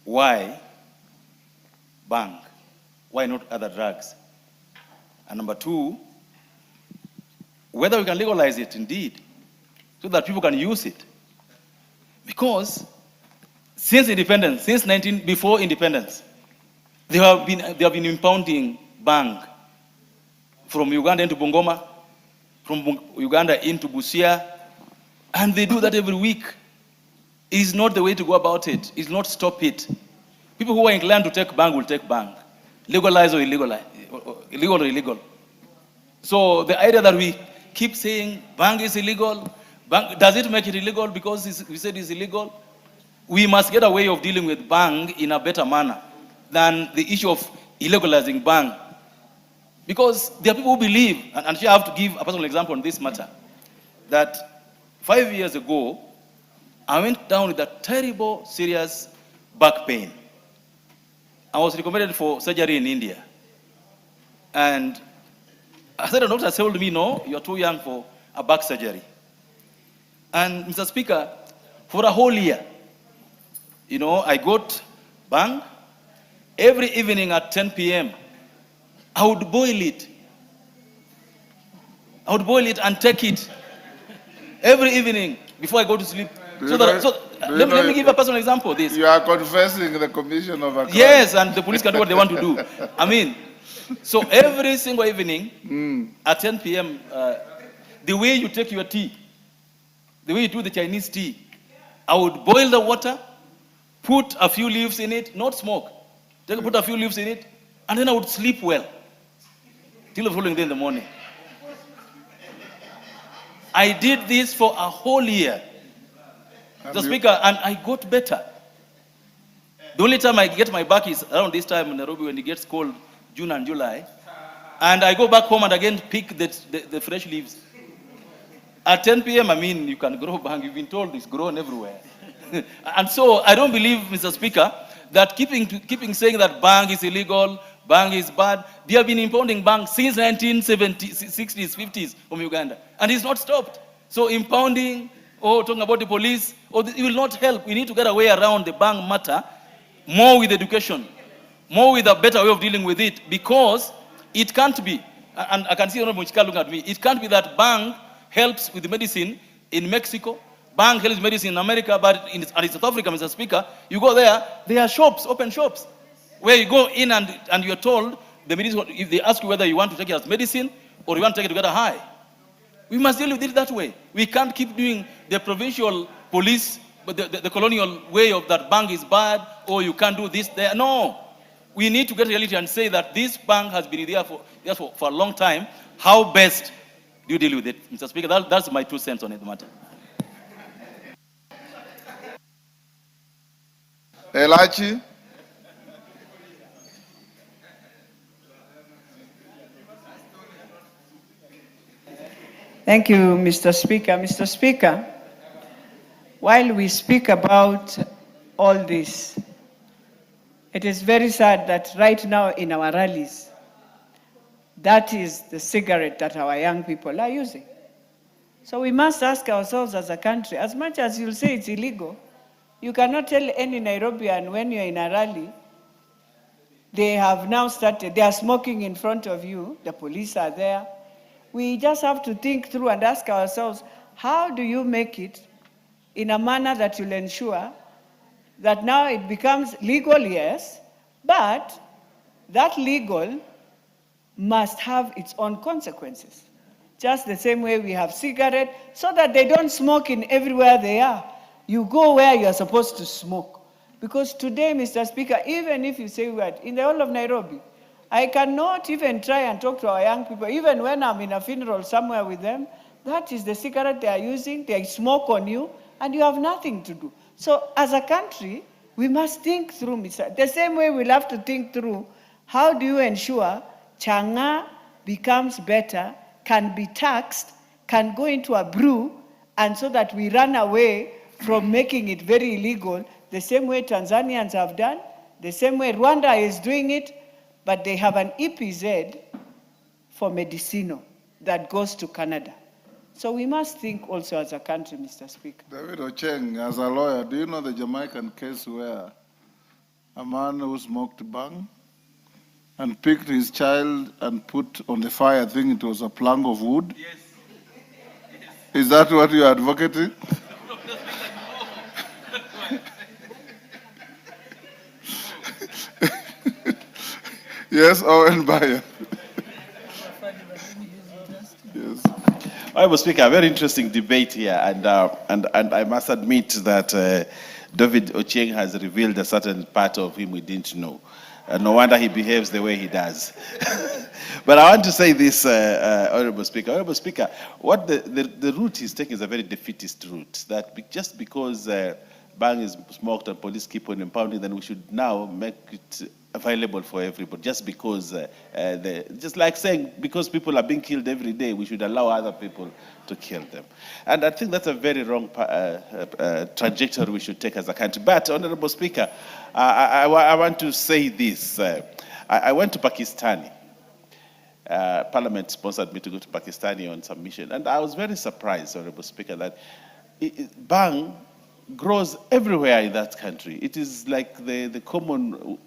why BHANG? Why not other drugs? And number two, whether we can legalize it indeed, so that people can use it. Because since independence, before independence, they have been impounding BHANG from Uganda into Bungoma, from Uganda into Busia, and they do that every week. It's not the way to go about it. It's not stop it. People who are inclined to take BHANG will take BHANG, legalize or illegal, illegal or illegal. So the idea that we keep saying BHANG is illegal, does it make it illegal because we said it's illegal? We must get a way of dealing with BHANG in a better manner than the issue of illegalizing BHANG. Because there are people who believe, and here I have to give a personal example on this matter, that 5 years ago, I went down with a terrible, serious back pain. I was recommended for surgery in India. And I said, the doctor told me, no, you're too young for a back surgery. And Mr. Speaker, for a whole year, I got BHANG. Every evening at 10 p.m., I would boil it. I would boil it and take it every evening before I go to sleep. Let me give a personal example of this. You are confessing the commission of a crime. Yes, and the police can do what they want to do. I mean, so every single evening at 10 p.m., the way you take your tea, the way you do the Chinese tea, I would boil the water, put a few leaves in it, not smoke. Put a few leaves in it, and then I would sleep well till the following day in the morning. I did this for a whole year, Mr. Speaker, and I got better. The only time I get my back is around this time in Nairobi when it gets cold, June and July. And I go back home and again pick the fresh leaves. At 10 p.m., I mean, you can grow BHANG. You've been told it's grown everywhere. And so I don't believe, Mr. Speaker, that keeping saying that BHANG is illegal, BHANG is bad. They have been impounding BHANG since 1960s, 60s, 50s from Uganda. And it's not stopped. So impounding, talking about the police, it will not help. We need to get a way around the BHANG matter, more with education, more with a better way of dealing with it, because it can't be, and I can see Honorable Chika looking at me, it can't be that BHANG helps with medicine in Mexico, BHANG helps medicine in America, but in South Africa, Mr. Speaker, you go there are shops, open shops, where you go in and you're told, the medicine, if they ask you whether you want to take it as medicine or you want to take it to get a high. We must deal with it that way. We can't keep doing the provincial police, but the colonial way of that BHANG is bad, or you can't do this there. No. We need to get reality and say that this BHANG has been there for a long time. How best do you deal with it, Mr. Speaker? That's my 2 cents on the matter. Elachi. Thank you, Mr. Speaker. Mr. Speaker, while we speak about all this, it is very sad that right now in our rallies, that is the cigarette that our young people are using. So we must ask ourselves as a country, as much as you'll say it's illegal, you cannot tell any Nairobian when you're in a rally, they have now started, they are smoking in front of you, the police are there. We just have to think through and ask ourselves, how do you make it in a manner that will ensure that now it becomes legal, yes, but that legal must have its own consequences. Just the same way we have cigarette, so that they don't smoke in everywhere they are. You go where you are supposed to smoke. Because today, Mr. Speaker, even if you say we're in the whole of Nairobi, I cannot even try and talk to our young people, even when I'm in a funeral somewhere with them. That is the cigarette they are using, they smoke on you, and you have nothing to do. So as a country, we must think through, the same way we'll have to think through, how do you ensure changa becomes better, can be taxed, can go into a brew, and so that we run away from making it very illegal, the same way Tanzanians have done, the same way Rwanda is doing it, but they have an EPZ for Medicinal that goes to Canada. So we must think also as a country, Mr. Speaker. David Ocheng, as a lawyer, do you know the Jamaican case where a man who smoked bang and picked his child and put on the fire, I think it was a plank of wood. Yes. Is that what you are advocating? Yes, Owen Bayer. Yes. Honorable Speaker, a very interesting debate here, and I must admit that David Ochieng has revealed a certain part of him we didn't know. No wonder he behaves the way he does. But I want to say this, Honorable Speaker. Honorable Speaker, what the route he's taking is a very defeatist route, that just because bang is smoked and police keep on impounding, then we should now make it available for everybody, just because, just like saying, because people are being killed every day, we should allow other people to kill them. And I think that's a very wrong trajectory we should take as a country. But, Honorable Speaker, I want to say this. I went to Pakistan. Parliament sponsored me to go to Pakistan on some mission, and I was very surprised, Honorable Speaker, that bang grows everywhere in that country. It is like the common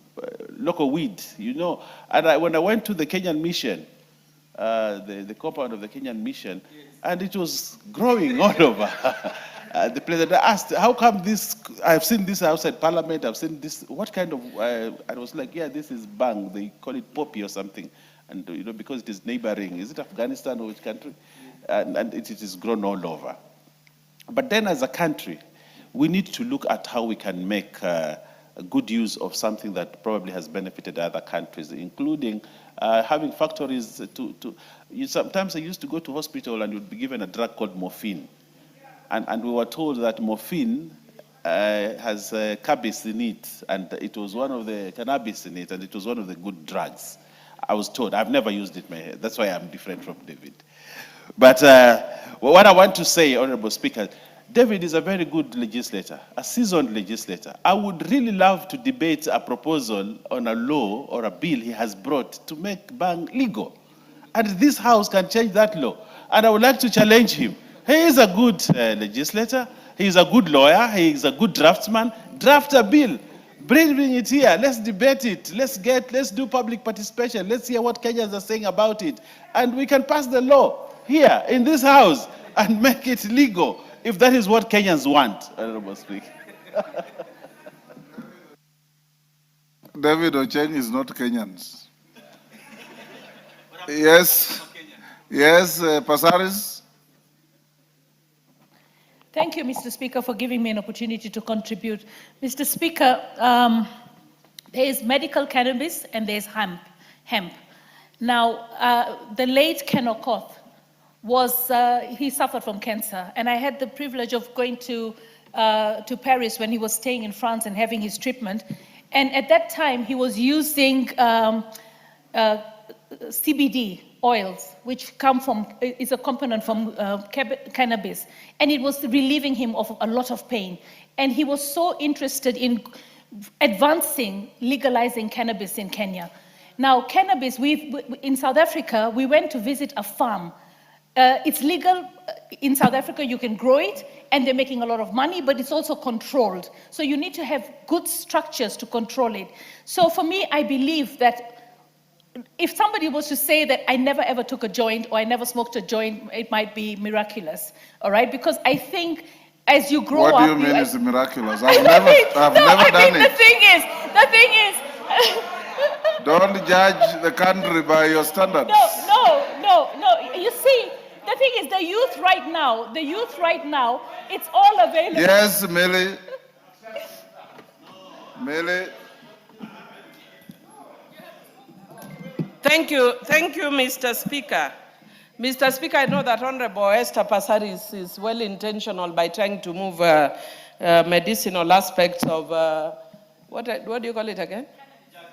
local weed, you know. And when I went to the Kenyan mission, the compound of the Kenyan mission, and it was growing all over the place. And I asked, how come this? I've seen this outside Parliament. I've seen this. What kind of? I was like, yeah, this is bang. They call it poppy or something. And you know, because it is neighboring. Is it Afghanistan or which country? And it is grown all over. But then, as a country, we need to look at how we can make a good use of something that probably has benefited other countries, including having factories sometimes I used to go to hospital and you'd be given a drug called morphine. And we were told that morphine has cannabis in it, and it was one of the cannabis in it, and it was one of the good drugs. I was told. I've never used it. That's why I'm different from David. But what I want to say, Honorable Speaker, David is a very good legislator, a seasoned legislator. I would really love to debate a proposal on a law or a bill he has brought to make bang legal. And this House can change that law. And I would like to challenge him. He is a good legislator. He is a good lawyer. He is a good draftsman. Draft a bill. Bring it here. Let's debate it. Let's do public participation. Let's hear what Kenyans are saying about it. And we can pass the law here in this House and make it legal, if that is what Kenyans want, Honorable Speaker. David Ochieng is not Kenyans. Yes. Yes, Pasaris. Thank you, Mr. Speaker, for giving me an opportunity to contribute. Mr. Speaker, there is medical cannabis and there's hemp. Now, the late Ken Okoth he suffered from cancer, and I had the privilege of going to Paris when he was staying in France and having his treatment. And at that time, he was using CBD oils, which is a component from cannabis, and it was relieving him of a lot of pain. And he was so interested in advancing, legalizing cannabis in Kenya. Now, cannabis, in South Africa, we went to visit a farm. It's legal in South Africa, you can grow it, and they're making a lot of money, but it's also controlled. So you need to have good structures to control it. So for me, I believe that if somebody was to say that I never ever took a joint or I never smoked a joint, it might be miraculous, all right? Because I think as you grow up... What do you mean it's miraculous? I've never done it. The thing is... Don't judge the country by your standards. No. You see, the thing is the youth right now, it's all available. Yes, Millie. Millie. Thank you, Mr. Speaker. Mr. Speaker, I know that Honorable Esther Passaris is well-intentional by trying to move medicinal aspects of, what do you call it again?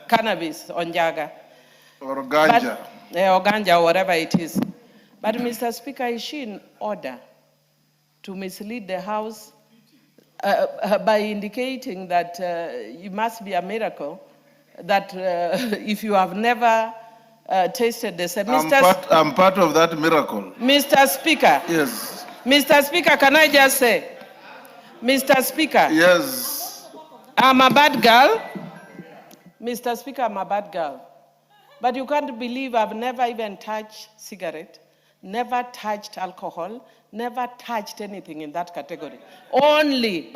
Cannabis on Jaga. Or ganja. Or ganja, or whatever it is. But Mr. Speaker, is she in order to mislead the House by indicating that it must be a miracle that if you have never tasted this. I'm part of that miracle. Mr. Speaker. Yes. Mr. Speaker, can I just say? Mr. Speaker. Yes. I'm a bad girl. Mr. Speaker, I'm a bad girl. But you can't believe I've never even touched cigarette, never touched alcohol, never touched anything in that category. Only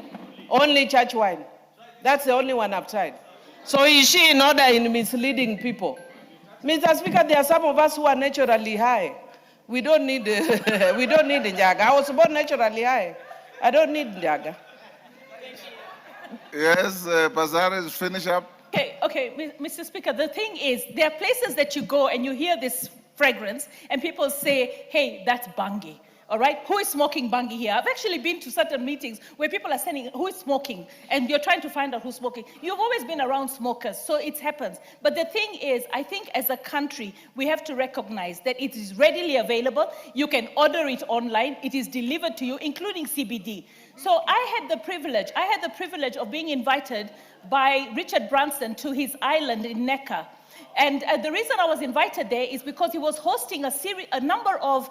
church wine. That's the only one I've tried. So is she in order in misleading people? Mr. Speaker, there are some of us who are naturally high. We don't need we don't need njaga. I was born naturally high. I don't need njaga. Yes, Pazaris, finish up. Okay, Mr. Speaker, the thing is, there are places that you go and you hear this fragrance and people say, hey, that's bangi. All right, who is smoking bangi here? I've actually been to certain meetings where people are saying, who is smoking? And you're trying to find out who's smoking. You've always been around smokers, so it happens. But the thing is, I think as a country, we have to recognize that it is readily available. You can order it online. It is delivered to you, including CBD. So I had the privilege of being invited by Richard Branson to his island in Necker. And the reason I was invited there is because he was hosting a number of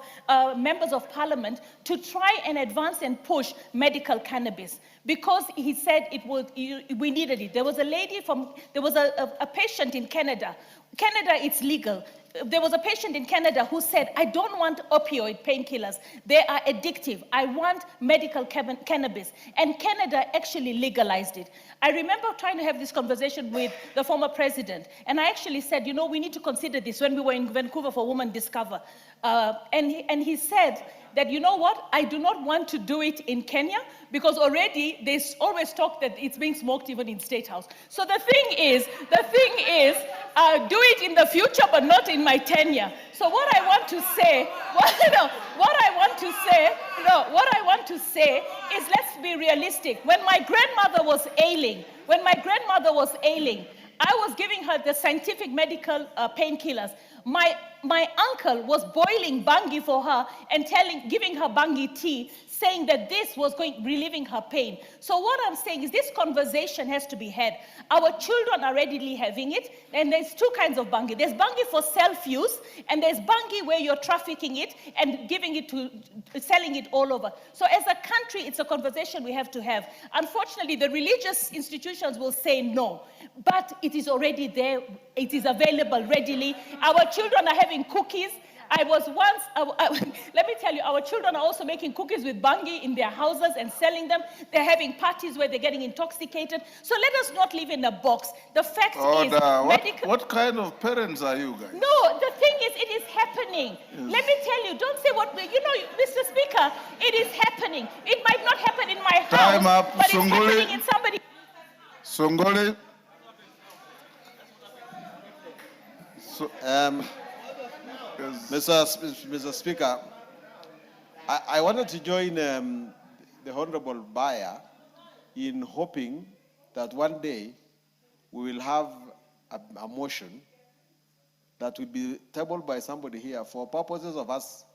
members of parliament to try and advance and push medical cannabis, because he said we needed it. There was a patient in Canada. Canada, it's legal. There was a patient in Canada who said, I don't want opioid painkillers. They are addictive. I want medical cannabis. And Canada actually legalized it. I remember trying to have this conversation with the former president. And I actually said, we need to consider this when we were in Vancouver for Women Discover. And he said that, you know what, I do not want to do it in Kenya because already there's always talk that it's being smoked even in State House. So the thing is, do it in the future, but not in my tenure. So what I want to say is, let's be realistic. When my grandmother was ailing, I was giving her the scientific medical painkillers. My uncle was boiling bangi for her and giving her bangi tea, saying that this was relieving her pain. So what I'm saying is this conversation has to be had. Our children are readily having it, and there's two kinds of bangi. There's bangi for self-use, and there's bangi where you're trafficking it and selling it all over. So as a country, it's a conversation we have to have. Unfortunately, the religious institutions will say no, but it is already there. It is available readily. Our children are having cookies. Let me tell you, our children are also making cookies with bangi in their houses and selling them. They're having parties where they're getting intoxicated. So let us not live in a box. The fact is, what kind of parents are you guys? No, the thing is, it is happening. Yes. Let me tell you, don't say Mr. Speaker, it is happening. It might not happen in my house, but it's happening in somebody. Songole. Mr. Speaker, I wanted to join the Honorable Bayer in hoping that one day we will have a motion that will be tabled by somebody here for purposes of us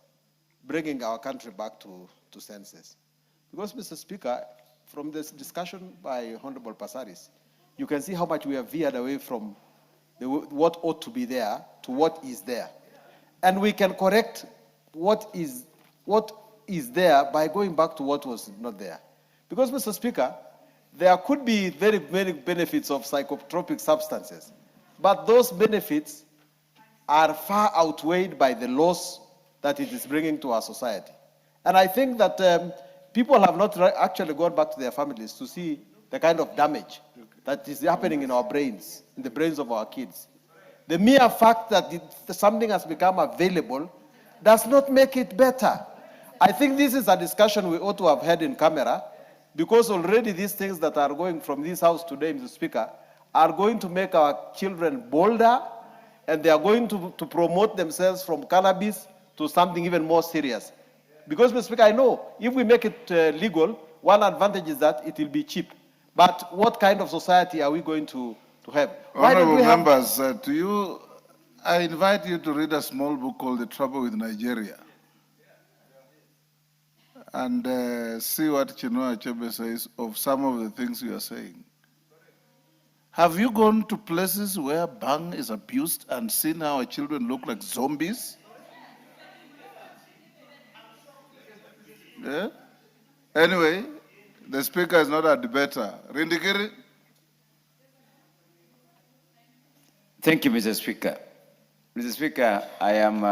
bringing our country back to senses. Because, Mr. Speaker, from this discussion by Honorable Pasaris, you can see how much we have veered away from what ought to be there to what is there. And we can correct what is there by going back to what was not there. Because, Mr. Speaker, there could be very many benefits of psychotropic substances, but those benefits are far outweighed by the loss that it is bringing to our society. And I think that people have not actually gone back to their families to see the kind of damage that is happening in our brains, in the brains of our kids. The mere fact that something has become available does not make it better. I think this is a discussion we ought to have had in camera, because already these things that are going from this house today, Mr. Speaker, are going to make our children bolder, and they are going to promote themselves from cannabis to something even more serious. Because, Mr. Speaker, I know if we make it legal, one advantage is that it will be cheap. But what kind of society are we going to have? Honorable members, I invite you to read a small book called The Trouble with Nigeria, and see what Chinua Achebe says of some of the things you are saying. Have you gone to places where bang is abused and seen how our children look like zombies? Yeah? Anyway, the speaker is not a debater. Rindikiri? Thank you, Mr. Speaker. Mr. Speaker, I am